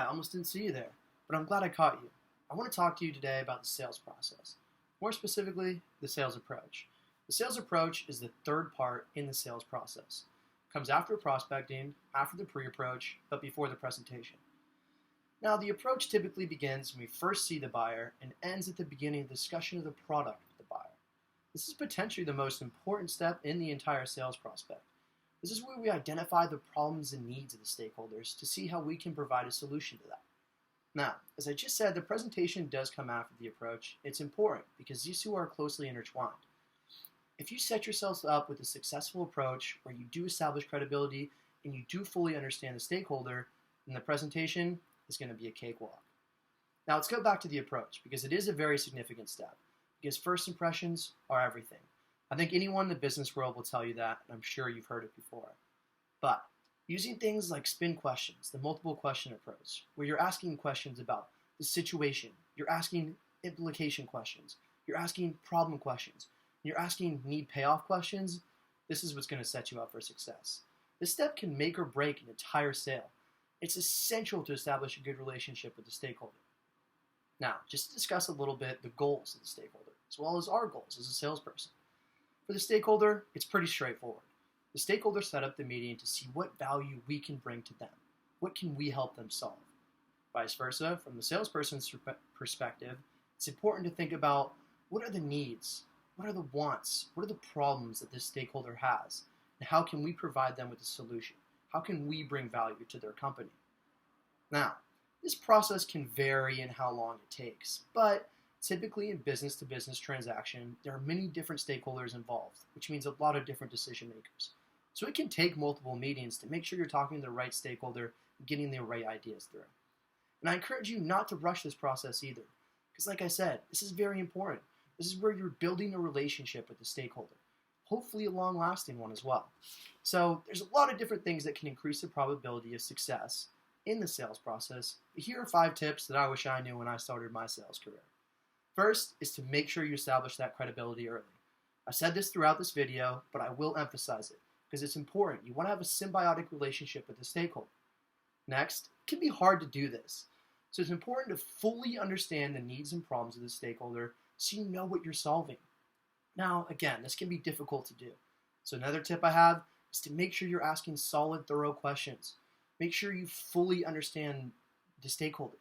almost didn't see you there, but I'm glad I caught you. I want to talk to you today about the sales process. More specifically, the sales approach. The sales approach is the third part in the sales process. It comes after prospecting, after the pre-approach, but before the presentation. Now, the approach typically begins when we first see the buyer and ends at the beginning of the discussion of the product with the buyer. This is potentially the most important step in the entire sales prospect. This is where we identify the problems and needs of the stakeholders to see how we can provide a solution to that. Now, as I just said, the presentation does come after the approach. It's important because these two are closely intertwined. If you set yourselves up with a successful approach where you do establish credibility and you do fully understand the stakeholder, then the presentation is going to be a cakewalk. Now, let's go back to the approach because it is a very significant step because first impressions are everything. I think anyone in the business world will tell you that, and I'm sure you've heard it before. But using things like spin questions, the multiple question approach, where you're asking questions about the situation, you're asking implication questions, you're asking problem questions, you're asking need payoff questions, this is what's going to set you up for success. This step can make or break an entire sale. It's essential to establish a good relationship with the stakeholder. Now, just to discuss a little bit the goals of the stakeholder, as well as our goals as a salesperson. For the stakeholder, it's pretty straightforward. The stakeholder set up the meeting to see what value we can bring to them. What can we help them solve? Vice versa, from the salesperson's perspective, it's important to think about what are the needs, what are the wants, what are the problems that this stakeholder has, and how can we provide them with a solution? How can we bring value to their company? Now, this process can vary in how long it takes, but typically in business-to-business transaction, there are many different stakeholders involved, which means a lot of different decision makers. So it can take multiple meetings to make sure you're talking to the right stakeholder and getting the right ideas through. And I encourage you not to rush this process either, because like I said, this is very important. This is where you're building a relationship with the stakeholder, hopefully a long-lasting one as well. So there's a lot of different things that can increase the probability of success in the sales process, but here are 5 tips that I wish I knew when I started my sales career. First is to make sure you establish that credibility early. I said this throughout this video, but I will emphasize it because it's important. You want to have a symbiotic relationship with the stakeholder. Next, it can be hard to do this. So it's important to fully understand the needs and problems of the stakeholder so you know what you're solving. Now, again, this can be difficult to do. So another tip I have is to make sure you're asking solid, thorough questions. Make sure you fully understand the stakeholder.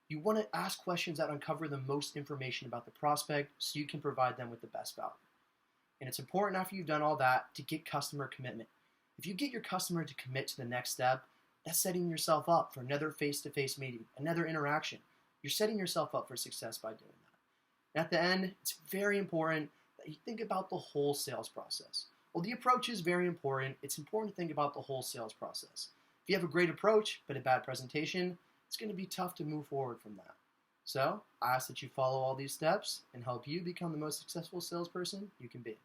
You want to ask questions that uncover the most information about the prospect so you can provide them with the best value. And it's important after you've done all that to get customer commitment. If you get your customer to commit to the next step, that's setting yourself up for another face-to-face meeting, another interaction. You're setting yourself up for success by doing that. And at the end, it's very important that you think about the whole sales process. While the approach is very important, it's important to think about the whole sales process. If you have a great approach but a bad presentation, it's going to be tough to move forward from that. So, I ask that you follow all these steps and help you become the most successful salesperson you can be.